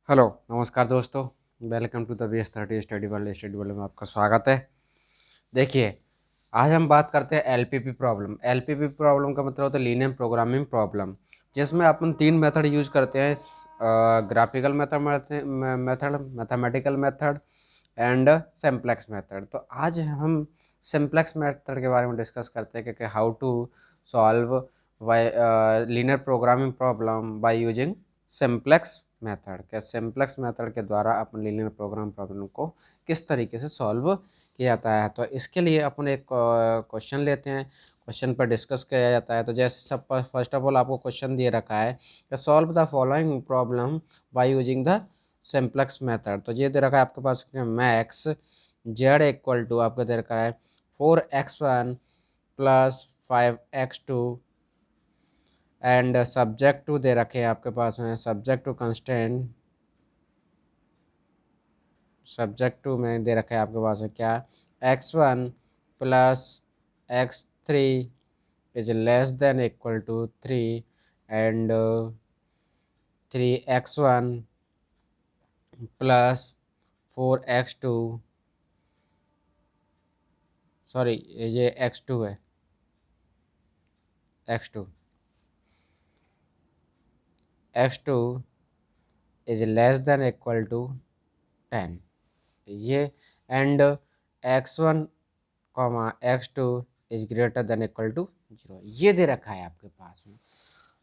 Hello नमस्कार दोस्तों। Welcome to the BS30 study world में आपका स्वागत है। देखिए, आज हम बात करते हैं एलपीपी प्रॉब्लम। एलपीपी प्रॉब्लम का मतलब होता है लीनियर प्रोग्रामिंग प्रॉब्लम, जिसमें अपन तीन मेथड यूज करते हैं, graphical method, mathematical method and simplex method. तो आज हम सिंप्लेक्स मेथड के बारे में डिस्कस करते हैं कि how to solve linear programming problem by using simplex method. क्या सिंप्लेक्स मेथड के द्वारा अपन लीनियर प्रोग्राम प्रॉब्लम को किस तरीके से सॉल्व किया जाता है। तो इसके लिए अपन एक क्वेश्चन लेते हैं, क्वेश्चन पर डिस्कस किया जाता है। तो जैसे सब फर्स्ट ऑफ ऑल आपको क्वेश्चन दिए रखा है कि solve the following problem by using the simplex method. तो ये दे रखा है आपके पास मैक्स जेड इक्वल टू आपको दे रखा है 4x1 plus 5x2 and subject to दे रखे हैं आपके पास में subject to constant. Subject to में दे रखा है आपके पास में क्या, x1 plus x3 is less than equal to 3 and 3x1 plus 4x2, sorry ये x2 है, x2 is less than equal to 10 ये and x1 x2 is greater than equal to 0, ये दे रखा है आपके पास में।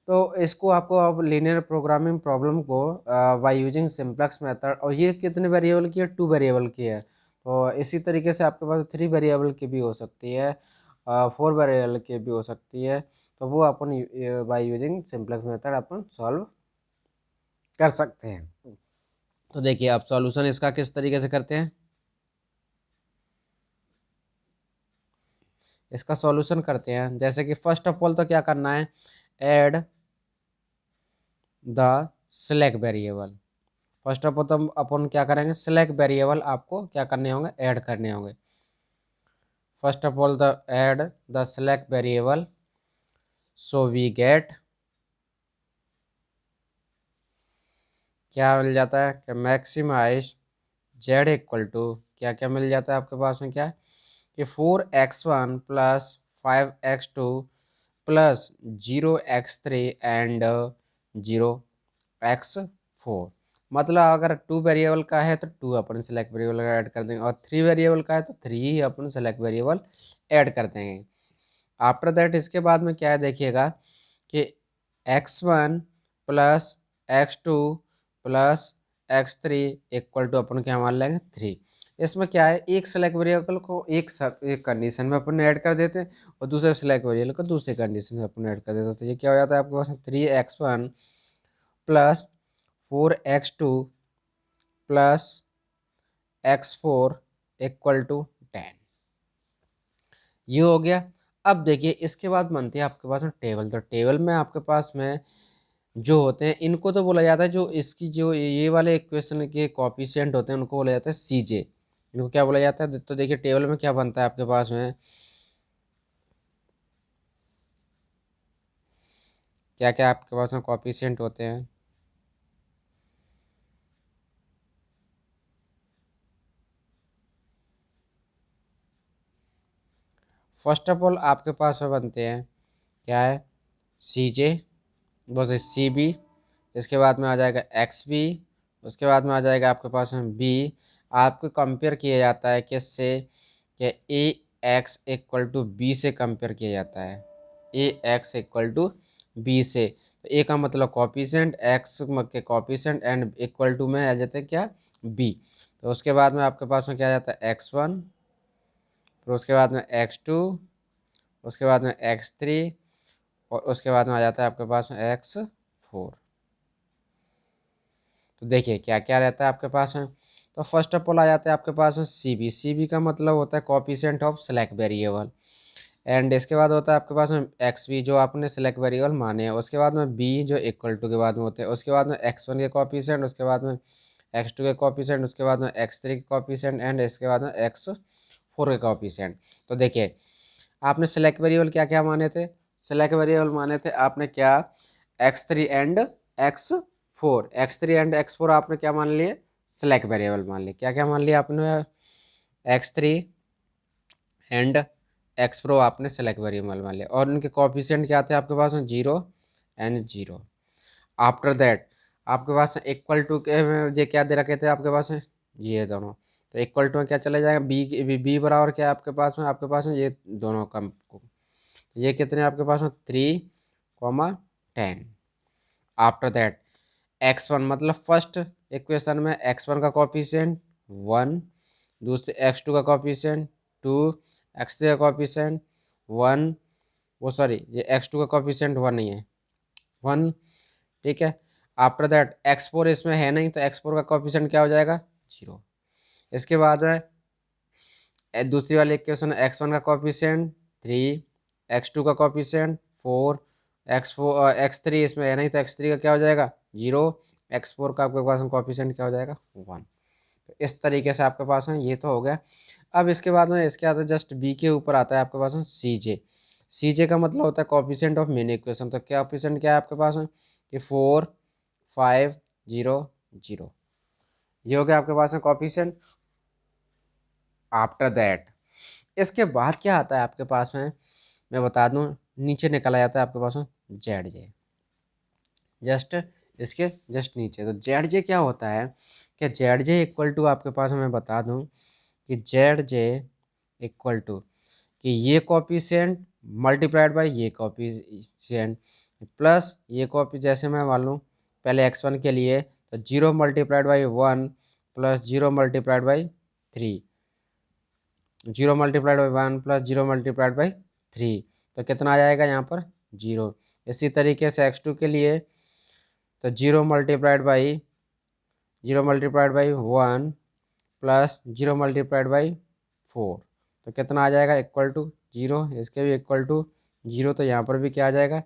तो इसको आपको अब लीनियर प्रोग्रामिंग प्रॉब्लम को बाय यूजिंग सिंप्लेक्स मेथड, और ये कितने वेरिएबल की है, 2 वेरिएबल की है। तो इसी तरीके से आपके पास 3 वेरिएबल की भी हो सकती है, 4 वेरिएबल की भी हो सकती है। तो वो अपन बाय यूजिंग सिंप्लेक्स मेथड अपन सॉल्व कर सकते हैं। तो देखिए आप सॉल्यूशन इसका किस तरीके से करते हैं। इसका सॉल्यूशन करते हैं, जैसे कि फर्स्ट ऑफ ऑल तो क्या करना है, add the select variable. First of all तो अपन क्या करेंगे, सिलेक्ट वेरिएबल आपको क्या करने होंगे, ऐड करने होंगे। First of all the add the select variable, so we get क्या मिल जाता है कि मैक्सिमाइज जेड इक्वल टू क्या क्या मिल जाता है आपके पास में, क्या कि 4x1 plus 5x2 plus 0x3 and 0x4। मतलब अगर 2 वेरिएबल का है तो 2 अपन सेलेक्ट वेरिएबल ऐड कर देंगे, और 3 वेरिएबल का है तो 3 ही अपन सेलेक्ट वेरिएबल ऐड कर देंगे। आफ्टर दैट इसके बाद में क्या है देखिएगा कि x1 plus x2 plus x3 equal to अपन क्या मान लेंगे 3। इसमें क्या है, एक सेलेक्ट वेरिएबल को एक कंडीशन में अपन ऐड कर देते हैं और दूसरे सेलेक्ट वेरिएबल को दूसरी कंडीशन में अपन ऐड कर देते हैं। तो ये क्या हो जाता है आपके पास 3x1 plus 4x2 plus x4 equal to 10, ये हो गया। अब देखिए इसके बाद बनती है आपके पास में टेबल। तो टेबल में आपके पास में जो होते हैं इनको तो बोला जाता है, जो इसकी जो ये वाले इक्वेशन के कॉफिशिएंट होते हैं उनको बोला जाता है सीजे। इनको क्या बोला जाता है, तो देखिए टेबल में क्या बनता है आपके पास में, क्या क्या आपके पास में कॉफिशिएंट होते हैं। फर्स्ट ऑफ ऑल आपके पास में बनते हैं क्या है, सी जे, बोले सी बी, इसके बाद में आ जाएगा एक्स बी, उसके बाद में आ जाएगा आपके पास में बी। आपको कंपेयर किया जाता है किससे, कि ए एक्स इक्वल टू बी से कंपेयर किया जाता है, ए एक्स इक्वल टू बी से। तो ए का मतलब कॉफिशिएंट, एक्स के कॉफिशिएंट एंड इक्वल टू में आ जाते हैं क्या, बी। तो उसके बाद में आपके पास में क्या आ जाता है x1, फिर उसके बाद में x2, उसके बाद में x3, और उसके बाद में आ जाता है आपके पास में x4। तो देखिए क्या क्या रहता है आपके पास में। तो फर्स्ट ऑफ ऑल आ जाता है आपके पास में सी बी का मतलब होता है coefficient of select variable, and इसके बाद होता है आपके पास में एक्स बी जो आपने सेलेक्ट वेरिएबल माने हैं, उसके बाद में बी जो इक्वल टू के बाद में होते हैं, उसके बाद में x1 के कॉफिशिएंट, उसके बाद में x2 के कॉफिशिएंट, उसके बाद में x3 के कॉफिशिएंट एंड इसके बाद में x4 के कॉफिशिएंट। तो देखिए आपने सेलेक्ट वेरिएबल क्या क्या माने थे, सेलेक्ट वेरिएबल माने थे आपने क्या, x3 and x4। 4, x3 and x4 आपने क्या मान लिए, सिलेक्ट वेरिएबल मान लिए। क्या क्या मान लिया आपने, x3 एंड x4 आपने सेलेक्ट वेरिएबल मान लिया, और उनके कोएफिशिएंट क्या थे आपके पास में, 0 एंड 0। आफ्टर दैट आपके पास इक्वल टू के ये क्या दे रखे थे आपके पास में, ये दोनों, तो इक्वल टू में क्या चले जाएगा, बी बराबर क्या है आपके पास में ये दोनों कम, ये कितने आपके पास में 3, 10। आफ्टर दैट x1 मतलब फर्स्ट इक्वेशन में x1 का कोएफिशिएंट 1, दूसरे x2 का कोएफिशिएंट 2, x3 का कोएफिशिएंट 1, वो सॉरी ये x2 का कोएफिशिएंट 1 नहीं है, 1, ठीक है। आफ्टर दैट x4 इसमें है नहीं, तो x4 का कोएफिशिएंट क्या हो जाएगा, 0। इसके बाद है दूसरी वाली इक्वेशन, x1 का कोएफिशिएंट 3, x2 का कोएफिशिएंट 4, x3 इसमें है नहीं, तो x3 का क्या हो जाएगा 0, x4 का आपके पास कोएफिशिएंट क्या हो जाएगा 1। तो इस तरीके से आपके पास में ये तो हो गया। अब इसके बाद में इसके आता है जस्ट बी के ऊपर आता है आपके पास में सी जे का मतलब होता है कोएफिशिएंट ऑफ मेन इक्वेशन। तो क्या कोएफिशिएंट क्या है आपके पास में कि 4, 5, 0, 0, ये हो गया आपके पास में कोएफिशिएंट। आफ्टर दैट इसके बाद क्या आता है आपके पास में, मैं बता दूं, नीचे निकला जाता है आपके पास में जेड जे, जस्ट इसके जस्ट नीचे। तो जेड जे क्या होता है कि जेड जे इक्वल टू आपके पास मैं बता दूं कि जेड जे इक्वल टू कि ये कोएफिशिएंट मल्टीप्लाइड बाय ये कोएफिशिएंट प्लस ये कॉपी, जैसे मैं मान लूँ पहले x1 के लिए तो 0 multiplied by 1 plus 0 multiplied by 3, 0 multiplied by 1 plus 0 multiplied by 3, तो कितना आ जाएगा यहाँ पर 0। इसी तरीके से x2 के लिए तो 0 multiplied by 1 plus 0 multiplied by 4, तो कितना आ जाएगा इक्वल टू 0। इसके भी इक्वल टू 0, तो यहाँ पर भी क्या आ जाएगा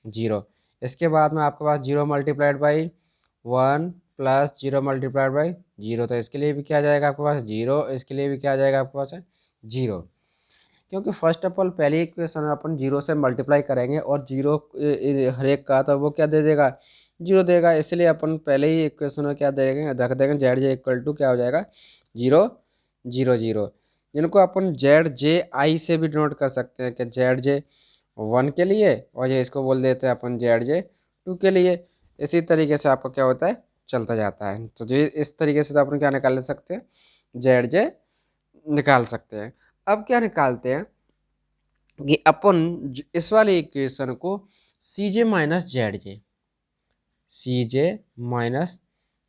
0। इसके बाद में आपके पास 0 multiplied by 1 plus 0 multiplied by 0, तो इसके लिए भी क्या आ जाएगा आपके पास 0, इसके लिए भी क्या आ जाएगा आपके पास 0। क्योंकि फर्स्ट ऑफ ऑल पहली इक्वेशन में अपन 0 से मल्टीप्लाई करेंगे और 0 हर एक का, तो वो क्या दे देगा 0 देगा, इसलिए अपन पहले ही इक्वेशन में क्या देंगे रख देंगे जेड जे इक्वल टू क्या हो जाएगा 0, 0, 0, जिनको अपन जेड जे आई से भी डिनोट कर सकते हैं कि जेड जे 1 के लिए, और ये इसको बोल देते हैं अपन जेड जे 2 के लिए। इसी तरीके से आपका क्या होता है चलता जाता है। तो जो इस तरीके से तो अपन क्या निकाल सकते हैं जेड जे निकाल सकते हैं। अब क्या निकालते हैं कि अपन इस वाले इक्वेशन को सी जे माइनस जेड जे, सी जे माइनस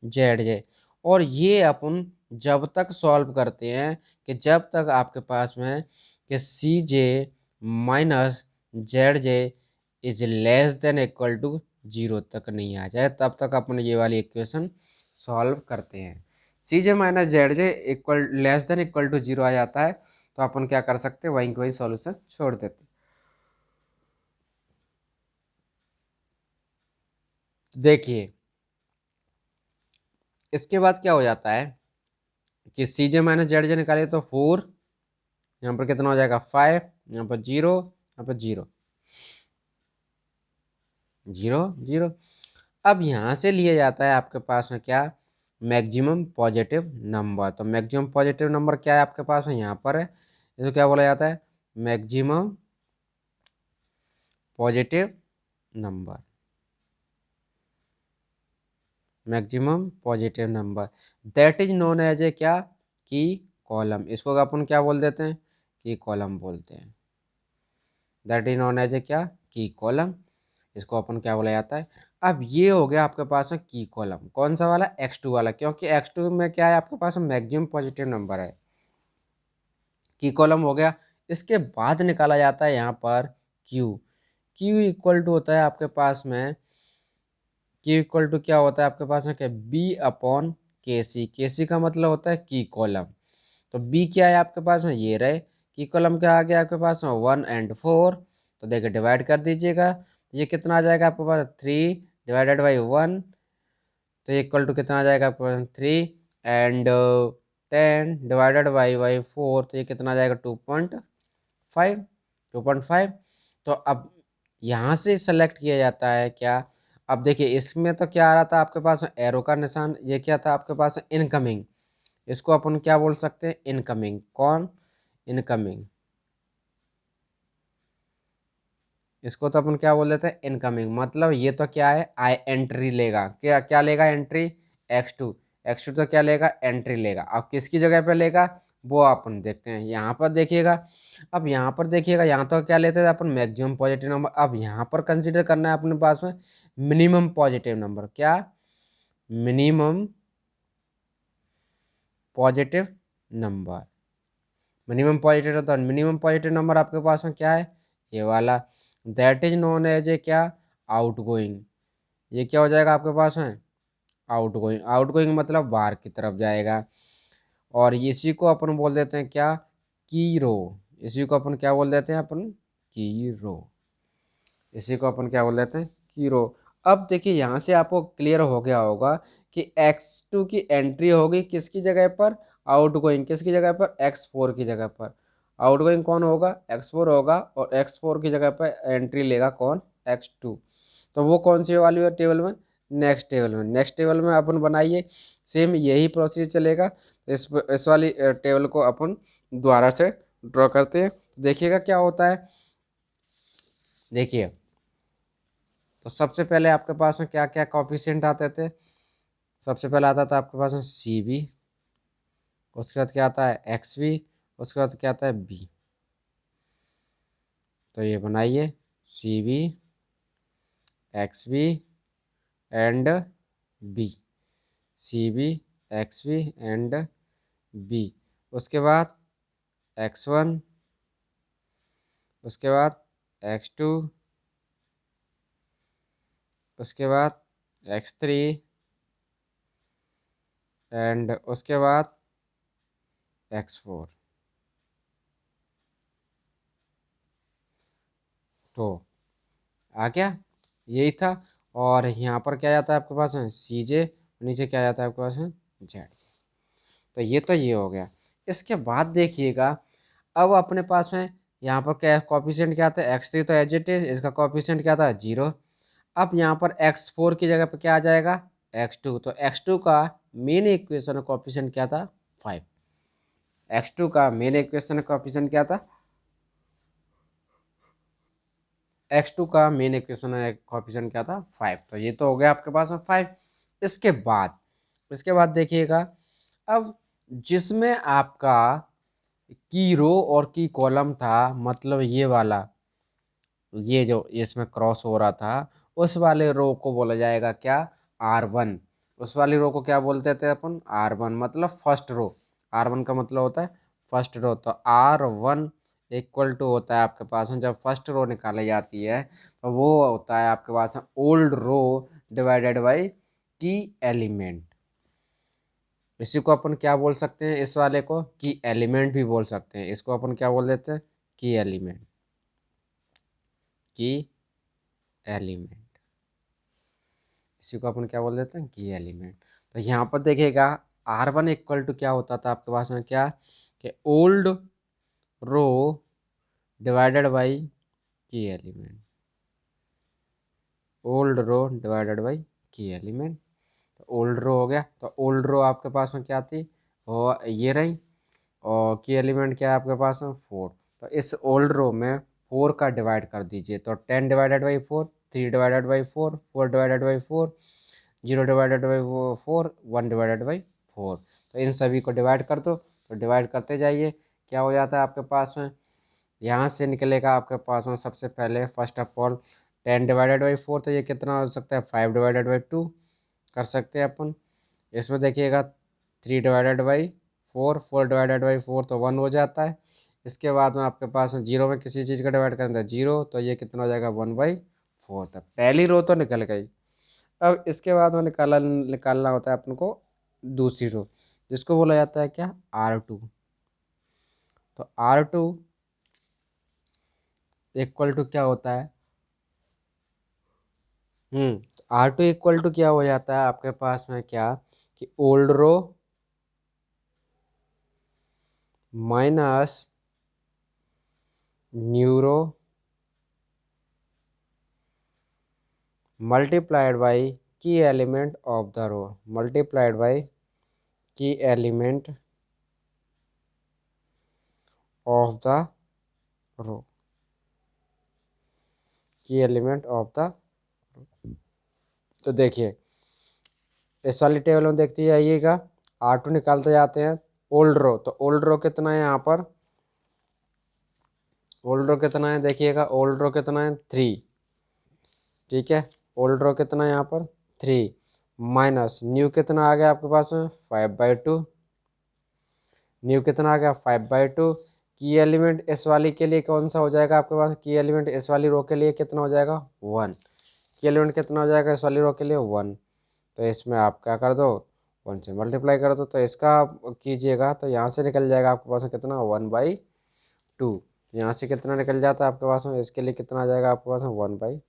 जेड जे, और ये अपन जब तक सॉल्व करते हैं कि जब तक आपके पास में कि C J minus Z J is less than equal to 0 तक नहीं आ जाए, तब तक अपन ये वाली इक्वेशन सॉल्व करते हैं। C J minus Z J equal less than equal to 0 आ जाता है, तो अपन क्या कर सकते हैं वहीं के वहीं सॉल्यूशन छोड़ देते हैं। देखिए इसके बाद क्या हो जाता है कि सी जे माइनस जेड जे निकाले तो 4, यहाँ पर कितना हो जाएगा 5, यहाँ पर 0, यहाँ पर 0, 0, 0। अब यहाँ से लिया जाता है आपके पास में क्या मैक्सिमम पॉजिटिव नंबर। तो मैक्सिमम पॉजिटिव नंबर क्या है आपके पास में यहाँ पर है, इसको क्या बोला जाता है maximum positive number, maximum positive number that is known as a क्या की कॉलम, इसको अपन क्या बोल देते हैं की कॉलम बोलते हैं। That is known as a क्या की कॉलम, इसको अपन क्या बोला जाता है। अब ये हो गया आपके पास में की कॉलम, कौन सा वाला x2 वाला, क्योंकि x2 में क्या है आपके पास में मैक्सिमम पॉजिटिव नंबर है, की कॉलम हो गया। इसके बाद निकाला जाता है यहाँ पर क्यू इक्वल टू होता है आपके पास में, क्यू इक्वल टू क्या होता है आपके पास में, बी अपॉन के सी का मतलब होता है की कॉलम। तो बी क्या है आपके पास में ये रहे, की कॉलम क्या आ गया आपके पास में 1 एंड 4, तो देखिए डिवाइड कर दीजिएगा, ये कितना आ जाएगा आपके पास 3 डिवाइडेड बाई 1, तो ये इक्वल टू कितना आ जाएगा आपके पास 3 एंड 10 डिवाइडेड बाई 4, तो ये कितना आ जाएगा 2.5, 2.5। तो अब यहाँ से सेलेक्ट किया जाता है क्या अब देखिए इसमें तो क्या आ रहा था आपके पास एरो का निशान, ये क्या था आपके पास इनकमिंग, इसको अपन क्या बोल सकते हैं इनकमिंग, कौन इनकमिंग, इसको तो अपन क्या बोल देते हैं इनकमिंग, मतलब ये तो क्या है आई एंट्री लेगा, क्या क्या लेगा एंट्री x2, x2 तो क्या लेगा एंट्री लेगा। अब किसकी जगह पे लेगा वो अपन देखते हैं, यहाँ पर देखिएगा, अब यहाँ पर देखिएगा यहाँ तो क्या लेते थे अपन मैक्सिमम पॉजिटिव नंबर, अब यहाँ पर कंसीडर करना है अपने पास में मिनिमम पॉजिटिव नंबर, क्या minimum positive number, minimum positive तो मिनिमम पॉजिटिव नंबर आपके पास में क्या है ये वाला, that is known as a क्या आउट गोइंग, ये क्या हो जाएगा आपके पास में आउट गोइंग, आउट गोइंग मतलब बाहर की तरफ जाएगा। और इसी को अपन बोल देते हैं क्या की रो, इसी को अपन क्या बोल देते हैं अपन की रो, इसी को अपन क्या बोल देते हैं की रो। अब देखिए यहाँ से आपको क्लियर हो गया होगा कि x2 की एंट्री होगी किसकी जगह पर आउट गोइंग, किसकी जगह पर x4 की जगह पर, आउट गोइंग कौन होगा x4 होगा, और x4 की जगह पर एंट्री लेगा कौन x2। तो वो कौन सी वाली है टेबल में नेक्स्ट टेबल में, नेक्स्ट टेबल में अपन बनाइए, सेम यही प्रोसीजर चलेगा। इस वाली टेबल को अपन दोबारा से ड्रॉ करते हैं, देखिएगा क्या होता है। देखिए तो सबसे पहले आपके पास में क्या क्या कॉफिशिएंट आते थे, सबसे पहले आता था आपके पास में सी बी, उसके बाद क्या आता है एक्स बी, उसके बाद क्या आता है बी। तो ये बनाइए C B X B and B, C B X B and B, उसके बाद x1, उसके बाद x2, उसके बाद x3 एंड उसके बाद x4। तो आ गया यही था। और यहाँ पर क्या जाता है आपके पास में सी जे, नीचे क्या जाता है आपके पास में जेड जे। तो ये हो गया। इसके बाद देखिएगा अब अपने पास में यहाँ पर क्या कॉफिशिएंट क्या था x3, तो एज इट इज इसका कॉफिशिएंट क्या था 0। अब यहाँ पर x4 की जगह पर क्या आ जाएगा x2, तो x2 का मेन इक्वेशन कॉफिशिएंट क्या था 5, x2 का मेन इक्वेशन कॉफिशिएंट क्या था x2 का मेन इक्वेशन कॉफिशिएंट क्या था 5। तो ये तो हो गया आपके पास में 5। इसके बाद देखिएगा अब जिसमें आपका की रो और की कॉलम था, मतलब ये वाला, ये जो इसमें क्रॉस हो रहा था, उस वाले रो को बोला जाएगा क्या R1, उस वाली रो को क्या बोलते थे अपन R1, मतलब फर्स्ट रो, R1 का मतलब होता है फर्स्ट रो। तो R1 इक्वल टू होता है आपके पास में जब फर्स्ट रो निकाली जाती है तो वो होता है आपके पास में old row divided by key element. इसी को अपन क्या बोल सकते हैं इस वाले को की एलिमेंट भी बोल सकते हैं, इसको अपन क्या बोल देते हैं की एलिमेंट, की एलिमेंट, इसी को अपन क्या बोल देते हैं की एलिमेंट। तो यहाँ पर देखिएगा R1 इक्वल टू क्या होता था आपके पास में क्या कि old row divided by key element, old row divided by key element. तो ओल्ड रो हो गया, तो ओल्ड रो आपके पास में क्या थी और ये रही, और की एलिमेंट क्या है आपके पास में 4। तो इस ओल्ड रो में 4 का डिवाइड कर दीजिए, तो 10 divided by 4, 3 divided by 4, 4 divided by 4, 0 divided by 4, 1 divided by 4। तो इन सभी को डिवाइड कर दो, तो डिवाइड करते जाइए, क्या हो जाता है आपके पास में यहाँ से निकलेगा आपके पास में सबसे पहले first of all 10 divided by 4, तो ये कितना हो सकता है 5 डिवाइडेड बाई 2 कर सकते हैं अपन। इसमें देखिएगा 3 डिवाइडेड बाई 4, 4 डिवाइडेड बाई 4 तो 1 हो जाता है। इसके बाद में आपके पास में जीरो में किसी चीज़ का डिवाइड करना है जीरो, तो ये कितना हो जाएगा 1/4। तो पहली रो तो निकल गई। अब इसके बाद में निकालना होता है अपन को दूसरी रो, जिसको बोला जाता है क्या R2। तो R2 इक्वल टू क्या होता है R2 इक्वल टू क्या हो जाता है आपके पास में क्या कि old row minus new row multiplied by key element of the row, multiplied by key element of the row, key element of the. तो देखिए इस वाली टेबल में देखते जाइएगा, R2 निकालते जाते हैं। ओल्ड रो, तो ओल्ड रो कितना है यहाँ पर, ओल्ड रो कितना है देखिएगा, ओल्ड रो कितना है 3, ठीक है। ओल्ड रो कितना है यहाँ पर 3, माइनस न्यू कितना आ गया आपके पास में 5/2, न्यू कितना आ गया 5/2। की एलिमेंट इस वाली के लिए कौन सा हो जाएगा आपके पास, की एलिमेंट इस वाली रो के लिए कितना हो जाएगा 1, की एलिमेंट कितना हो जाएगा इस वाली रो के लिए 1। तो इसमें आप क्या कर दो 1 से मल्टीप्लाई कर दो, तो इसका आप कीजिएगा तो यहाँ से निकल जाएगा आपके पास में कितना 1/2, यहाँ से कितना निकल जाता है आपके पास में, इसके लिए कितना आ जाएगा आपके पास में 1/2।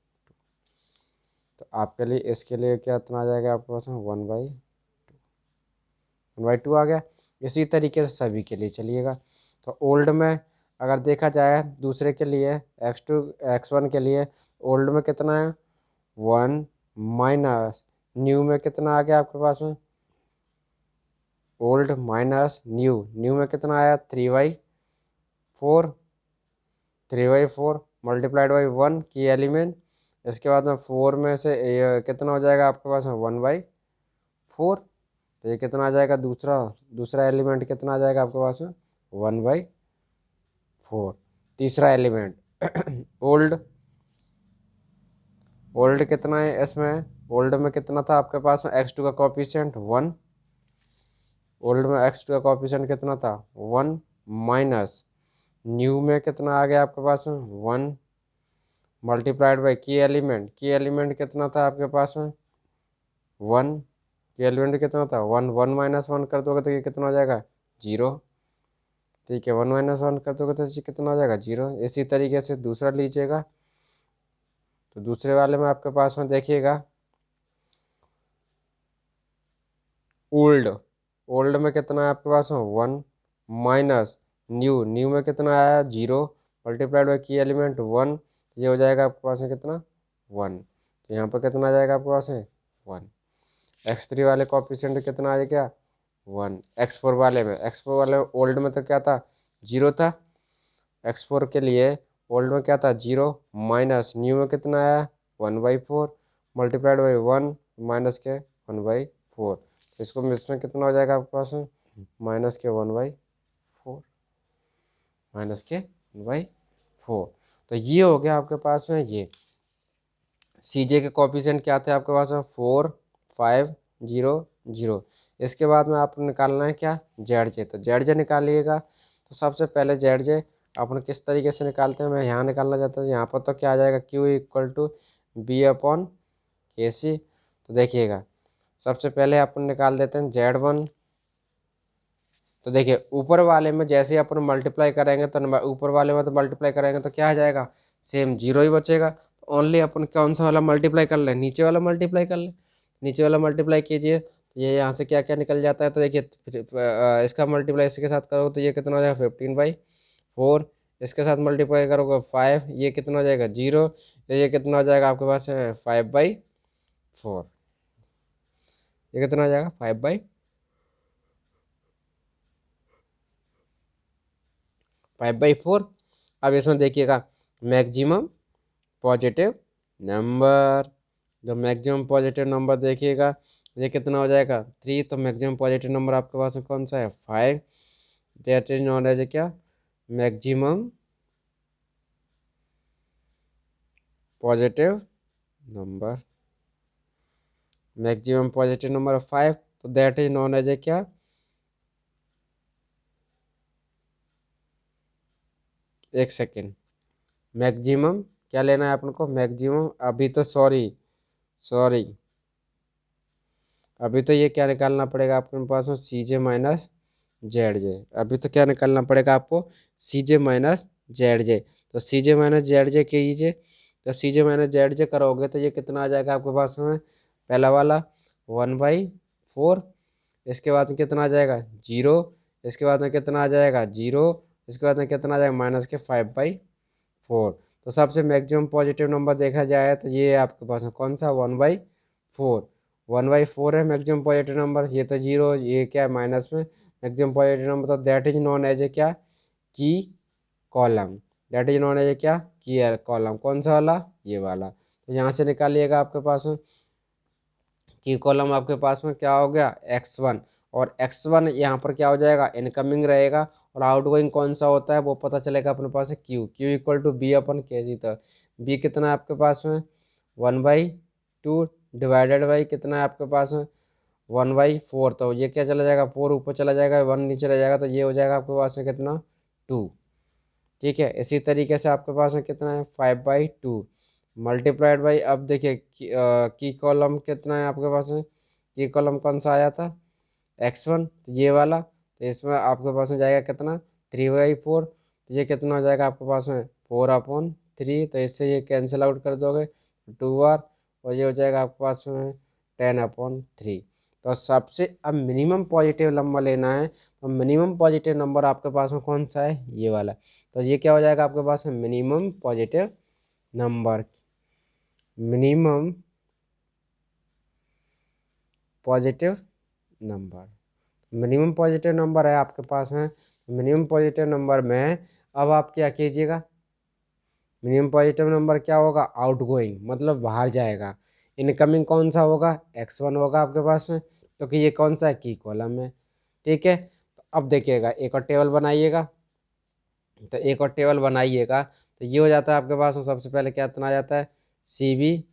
तो आपके लिए इसके लिए क्या इतना आ जाएगा आपके पास में 1/2 आ गया। इसी तरीके से सभी के लिए चलिएगा। तो ओल्ड में अगर देखा जाए दूसरे के लिए x2 x1 के लिए ओल्ड में कितना है 1, माइनस न्यू में कितना आ गया आपके पास में, ओल्ड माइनस न्यू, न्यू में कितना आया 3/4, 3/4 मल्टीप्लाइड बाई 1 की एलिमेंट, इसके बाद में 4 में से कितना हो जाएगा आपके पास में 1/4। तो ये कितना आ जाएगा, दूसरा दूसरा एलिमेंट कितना आ जाएगा आपके पास में 1/4। तीसरा एलिमेंट ओल्ड, ओल्ड कितना है इसमें, ओल्ड में कितना था आपके पास में x2 का कॉफिशिएंट 1, ओल्ड में x2 का कॉफिशिएंट कितना था 1, माइनस न्यू में कितना आ गया आपके पास में 1, मल्टीप्लाइड बाई की एलिमेंट, की एलिमेंट कितना था आपके पास में 1, की एलिमेंट कितना था 1, 1 माइनस 1 कर दोगे तो ये कितना हो जाएगा 0, ठीक है। 1 माइनस 1 कर दोगे तो ये कितना हो जाएगा 0। इसी तरीके से दूसरा लीजिएगा, तो दूसरे वाले में आपके पास में देखिएगा ओल्ड, ओल्ड में कितना है आपके पास में 1, माइनस न्यू, न्यू में कितना आया 0, मल्टीप्लाइड बाई की एलिमेंट 1, ये हो जाएगा आपके पास में कितना 1। तो यहाँ पर कितना आ जाएगा आपके पास में 1। x3 वाले कॉफिशिएंट कितना आ गया 1, x4 वाले में, x4 वाले ओल्ड में तो क्या था 0 था, x4 के लिए ओल्ड में क्या था 0, माइनस न्यू में कितना आया 1/4, मल्टीप्लाइड बाई 1 माइनस के 1/4। इसको मिश्रण कितना हो जाएगा आपके पास में माइनस के 1/4, माइनस के 1/4। तो ये हो गया आपके पास में ये CJ के कॉफिशिएंट क्या थे आपके पास में 4, 5, 0, 0। इसके बाद में आपको निकालना है क्या ZJ, तो ZJ निकालिएगा। तो सबसे पहले ZJ अपन किस तरीके से निकालते हैं, मैं यहाँ निकालना चाहता हूँ। यहाँ पर तो क्या आ जाएगा Q = B/KC। तो देखिएगा सबसे पहले अपन निकाल देते हैं Z1। तो देखिए ऊपर वाले में जैसे ही अपन मल्टीप्लाई करेंगे तो ऊपर वाले में तो मल्टीप्लाई करेंगे तो क्या आ जाएगा सेम 0 ही बचेगा। ओनली अपन कौन सा वाला मल्टीप्लाई कर लें, नीचे वाला मल्टीप्लाई कर लें, नीचे वाला मल्टीप्लाई कीजिए। तो ये यहाँ से क्या क्या निकल जाता है, तो देखिए इसका मल्टीप्लाई इसके साथ करोगे तो ये कितना हो जाएगा 15/4, इसके साथ मल्टीप्लाई करोगे 5, ये कितना हो जाएगा 0, ये कितना हो जाएगा आपके पास 5/4, ये कितना हो जाएगा 5/4। अब इसमें देखिएगा मैक्सिमम पॉजिटिव नंबर, जब मैक्सिमम पॉजिटिव नंबर देखिएगा ये कितना हो जाएगा 3, तो मैक्सिमम पॉजिटिव नंबर आपके पास में कौन सा है 5, दैट इज नॉन एज क्या maximum positive number, maximum positive number 5, तो दैट इज नॉन एज क्या एक सेकेंड, मैक्सिमम क्या लेना है अपन को मैक्सिमम, अभी तो सॉरी सॉरी अभी तो ये क्या निकालना पड़ेगा आपके पास में CJ-ZJ, अभी तो क्या निकालना पड़ेगा आपको CJ-ZJ। तो CJ-ZJ कीजिए, तो CJ-ZJ करोगे तो ये कितना आ जाएगा आपके पास में, पहला वाला 1/4, इसके बाद में कितना आ जाएगा 0, इसके बाद में कितना आ जाएगा 0, इसके बाद में कितना आ जाएगा -5/4। तो सबसे मैक्सिमम पॉजिटिव नंबर देखा जाए तो ये आपके पास में कौन सा 1/4, 1/4 है मैक्सिमम पॉजिटिव नंबर। ये तो जीरो, ये क्या है माइनस में मैक्सिमम पॉजिटिव नंबर, तो that is known as a क्या, key column. That is known as a क्या, की कॉलम। कौन सा वाला, ये वाला। तो यहाँ से निकालिएगा आपके पास में की कॉलम, आपके पास में क्या हो गया x1, और x1 यहाँ पर क्या हो जाएगा, इनकमिंग रहेगा, और आउटगोइंग कौन सा होता है वो पता चलेगा अपने पास है q इक्वल टू बी अपन के जी। तो बी कितना है आपके पास में 1/2 डिवाइडेड बाई कितना है आपके पास में 1/4। तो ये क्या चला जाएगा, 4 ऊपर चला जाएगा, 1 नीचे रह जाएगा, तो ये हो जाएगा आपके पास में कितना 2। ठीक है, इसी तरीके से आपके पास में कितना है 5/2 मल्टीप्लाइड बाई, अब देखिए की कॉलम कितना है आपके पास में, की कॉलम कौन सा आया था x1, तो ये वाला। तो इसमें आपके पास में जाएगा कितना 3/4, तो ये कितना हो जाएगा आपके पास में 4/3। तो इससे ये कैंसिल आउट कर दोगे 2 बार, और ये हो जाएगा आपके पास में 10/3। तो सबसे अब मिनिमम पॉजिटिव नंबर लेना है, तो मिनिमम पॉजिटिव नंबर आपके पास में कौन सा है, ये वाला। तो ये क्या हो जाएगा आपके पास में minimum positive number, minimum positive number, minimum positive number है आपके पास में। मिनिमम पॉजिटिव नंबर में अब आप क्या कीजिएगा, मिनिमम पॉजिटिव नंबर क्या होगा, आउटगोइंग मतलब बाहर जाएगा। इनकमिंग कौन सा होगा, x1 होगा आपके पास में, क्योंकि ये कौन सा है, की कॉलम है। ठीक है, तो अब देखिएगा एक और टेबल बनाइएगा, तो एक और टेबल बनाइएगा, तो ये हो जाता है आपके पास में सबसे पहले क्या इतना आ जाता है CB,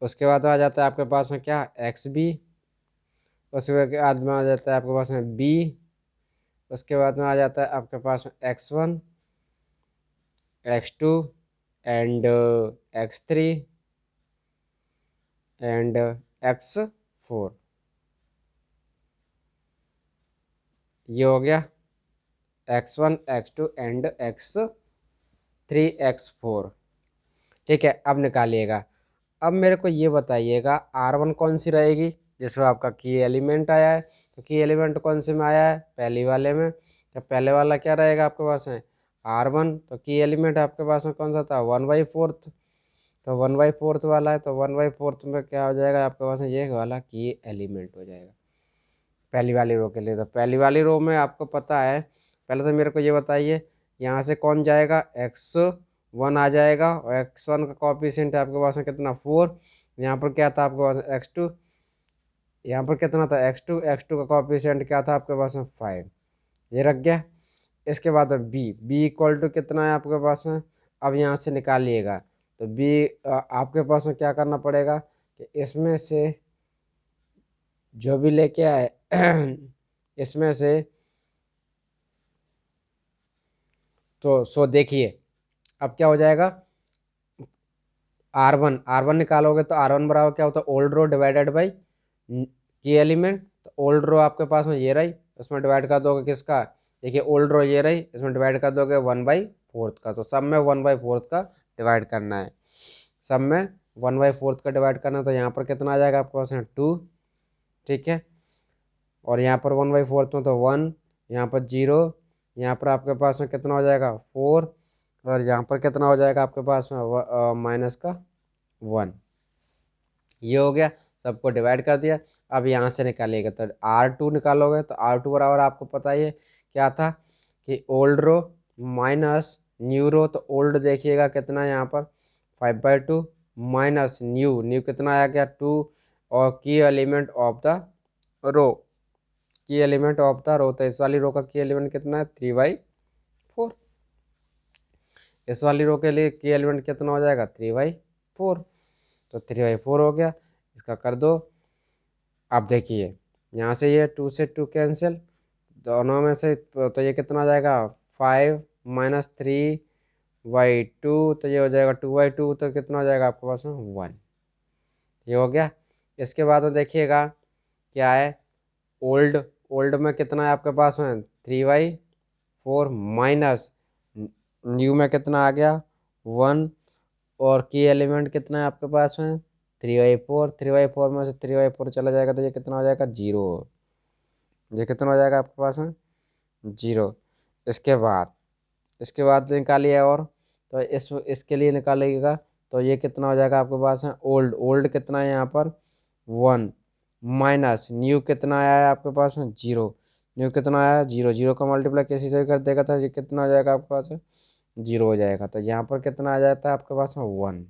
उसके बाद आ जाता है आपके पास में क्या XB, उसके बाद में आ जाता है आपके पास में B, उसके बाद में आ जाता है आपके पास में x1, x2 and x3 and x4। ये हो गया x1 x2 and x3 x4। ठीक है, अब निकालिएगा। अब मेरे को ये बताइएगा R1 कौन सी रहेगी, जिसमें आपका की एलिमेंट आया है। तो की एलिमेंट कौन से में आया है, पहली वाले में। तो पहले वाला क्या रहेगा आपके पास है R1, तो की एलिमेंट आपके पास में कौन सा था 1/4, तो 1/4 वाला है, तो 1/4 में क्या हो जाएगा आपके पास में ये वाला की एलिमेंट हो जाएगा पहली वाली रो के लिए। तो पहली वाली रो में आपको पता है, पहले तो मेरे को ये बताइए यहाँ से कौन जाएगा, x1 आ जाएगा, और x1 का कॉफिशिएंट है आपके पास में कितना 4। यहाँ पर क्या था आपके पास x2, यहाँ पर कितना था x2 का कॉफिशिएंट क्या था आपके पास में 5, ये रख गया। इसके बाद b इक्वल टू कितना है आपके पास में, अब यहाँ से निकालिएगा। तो b आपके पास में क्या करना पड़ेगा कि इसमें से जो भी लेके आए इसमें से, तो सो देखिए अब क्या हो जाएगा, R1 निकालोगे तो R1 बराबर क्या होता है old row divided by key element. तो ओल्ड रो आपके पास में ये रही, उसमें डिवाइड कर दोगे किसका, देखिए ओल्ड रो ये रही, इसमें डिवाइड कर दोगे 1/4 का। तो सब में 1/4 का डिवाइड करना है, सब में 1/4 का डिवाइड करना है। तो यहाँ पर कितना आ जाएगा आपके पास में 2। ठीक है, और यहाँ पर 1/4 में तो 1, यहाँ पर 0, यहाँ पर आपके पास में कितना हो जाएगा 4, और यहाँ पर कितना हो जाएगा आपके पास में माइनस का 1। ये हो गया, सबको डिवाइड कर दिया। अब यहाँ से निकालिएगा तो R2 निकालोगे, तो R2 बराबर आपको पता ही है क्या था कि ओल्ड रो माइनस न्यू रो। तो ओल्ड देखिएगा कितना है यहाँ पर 5/2 माइनस न्यू कितना आया गया 2, और की element of the row, key element of the रो, तो इस वाली रो का की एलिमेंट कितना है 3/4। इस वाली रो के लिए की एलिमेंट कितना हो जाएगा 3/4, तो 3/4 हो गया, इसका कर दो। अब देखिए यहाँ से ये 2 से 2 कैंसिल, दोनों में से तो ये कितना आ जाएगा 5 माइनस 3/2, तो ये हो जाएगा 2/2, तो कितना हो जाएगा आपके पास में 1। ये हो गया। इसके बाद में देखिएगा क्या है, ओल्ड ओल्ड में कितना है आपके पास में 3/4 माइनस न्यू में कितना आ गया 1, और की एलिमेंट कितना है आपके पास में 3/4 में से 3/4 चला जाएगा, तो ये कितना हो जाएगा 0, ये कितना हो जाएगा आपके पास में 0। इसके बाद इसके बाद निकालिए और तो इसके लिए निकालिएगा तो ये कितना हो जाएगा आपके पास है ओल्ड। ओल्ड कितना है यहाँ पर 1 माइनस न्यू कितना आया है आपके पास में 0। न्यू कितना आया 0। 0 का मल्टीप्लाई किसी से भी कर देगा था ये कितना हो जाएगा आपके पास में 0 हो जाएगा। तो यहाँ पर कितना आ जाता है आपके पास में 1।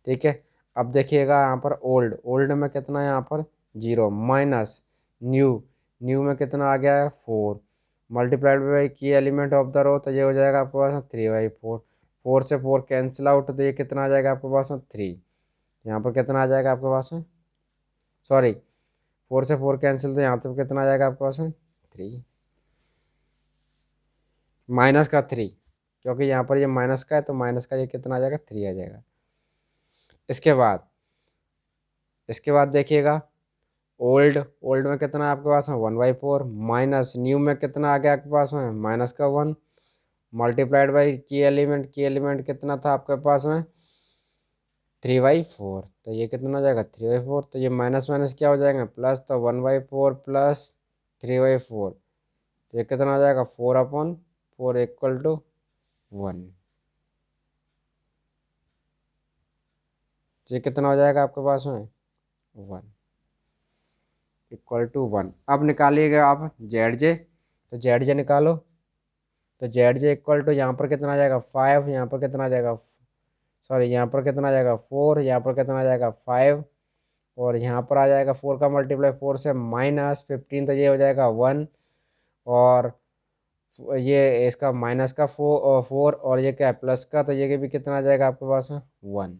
ठीक है, अब देखिएगा यहाँ पर ओल्ड। ओल्ड में कितना है यहाँ पर 0 माइनस न्यू। न्यू में कितना आ गया है 4 multiplied by key element of the रो तो ये हो जाएगा आपके पास में 3/4। 4 से 4 कैंसिल आउट तो ये कितना आ जाएगा आपके पास में 3। यहाँ पर कितना आ जाएगा आपके पास में सॉरी 4 से 4 कैंसिल तो यहाँ पर कितना आ जाएगा आपके पास में 3 माइनस का 3 क्योंकि यहाँ पर ये माइनस का है तो माइनस का ये कितना आ जाएगा 3 आ जाएगा। इसके बाद देखिएगा ओल्ड। ओल्ड में कितना है आपके पास में 1/4 माइनस न्यू में कितना आ गया आपके पास में माइनस का 1 मल्टीप्लाइड बाई की एलिमेंट कितना था आपके पास में 3/4 तो ये कितना हो जाएगा 3/4 तो ये माइनस माइनस क्या हो जाएगा प्लस तो 1/4 प्लस 3/4 तो ये कितना हो जाएगा 4/4 इक्वल टू 1। ये कितना हो जाएगा आपके पास में 1 इक्वल टू 1। अब निकालिएगा आप जेड जे तो जेड जे निकालो तो जेड जे इक्वल टू यहाँ पर कितना आ जाएगा 5 यहाँ पर कितना आ जाएगा सॉरी यहाँ पर कितना आ जाएगा 4 यहाँ पर कितना आ जाएगा 5 और यहाँ पर आ जाएगा 4 का मल्टीप्लाई 4 से माइनस 15 तो ये हो जाएगा 1 और ये इसका माइनस का 4 और ये क्या है प्लस का तो ये भी कितना आ जाएगा आपके पास में 1।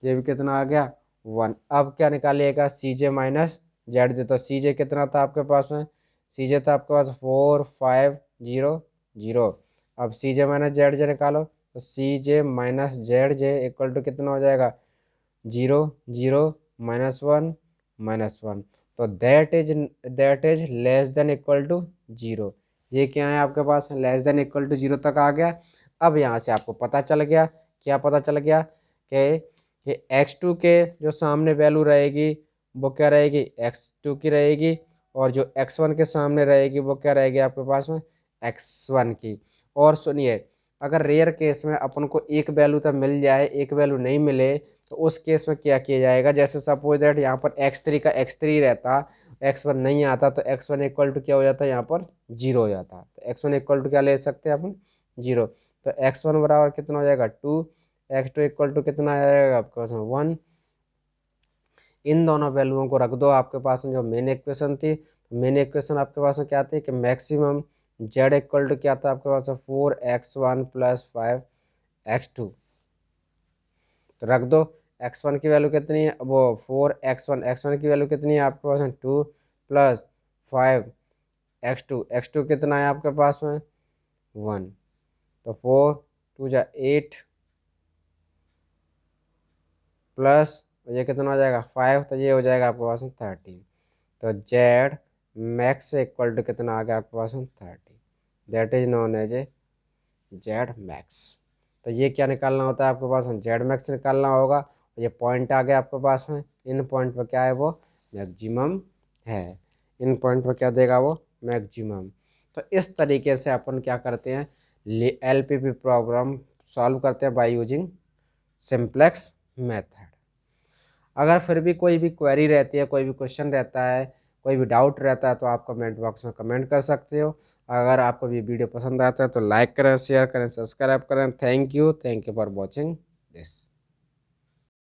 ये भी कितना आ गया 1। अब क्या निकालिएगा सी जे माइनस जेड जे तो सी जे कितना था आपके पास में सी जे था आपके पास 4 5 0 0। अब सी जे माइनस जेड जे निकालो तो C J minus Z J equal to कितना हो जाएगा 0 0 -1 तो that is less than equal to 0। ये क्या है आपके पास लेस देन इक्वल टू 0 तक आ गया। अब यहाँ से आपको पता चल गया क्या पता चल गया कि x2 के जो सामने वैल्यू रहेगी वो क्या रहेगी x2 की रहेगी और जो x1 के सामने रहेगी वो क्या रहेगी आपके पास में x1 की। और सुनिए अगर रेयर केस में अपन को एक वैल्यू तक मिल जाए एक वैल्यू नहीं मिले तो उस केस में क्या किया जाएगा जैसे सपोज दैट यहाँ पर x3 का x3 रहता x1 नहीं आता तो x1 इक्वल टू क्या हो जाता है यहाँ पर 0 हो जाता तो x1 इक्वल टू क्या ले सकते हैं अपन 0 तो x1 बराबर कितना हो जाएगा 2 x2 इक्वल टू कितना आ जाएगा आपके पास 1। इन दोनों वैल्यूओं को रख दो आपके पास में जो मेन इक्वेशन थी। मेन इक्वेशन आपके पास में क्या थी कि मैक्सिमम z इक्वल टू क्या था आपके पास 4x1 + 5x2 तो रख दो x1 की वैल्यू कितनी है वो 4x1 की वैल्यू कितनी है आपके पास में 2 + 5x2 x2 कितना है आपके पास में 1 तो 4 2 जा 8 प्लस ये कितना हो जाएगा 5 तो ये हो जाएगा आपके पास में 13 तो जेड मैक्स इक्वल टू कितना आ गया आपके पास में 30 that is known as a Z max. तो ये क्या निकालना होता है आपके पास में जेड मैक्स निकालना होगा। ये पॉइंट आ गया आपके पास में इन पॉइंट पर क्या है वो मैक्सिमम है। इन पॉइंट पर क्या देगा वो मैक्सिमम। तो इस तरीके से अपन क्या करते हैं एलपीपी प्रॉब्लम सॉल्व करते हैं बाय यूजिंग सिंप्लेक्स मेथड। अगर फिर भी कोई भी क्वेरी रहती है कोई भी क्वेश्चन रहता है कोई भी डाउट रहता है तो आप कमेंट बॉक्स में कमेंट कर सकते हो। अगर आपको ये वीडियो पसंद आता है तो लाइक करें शेयर करें सब्सक्राइब करें। Thank you for watching this.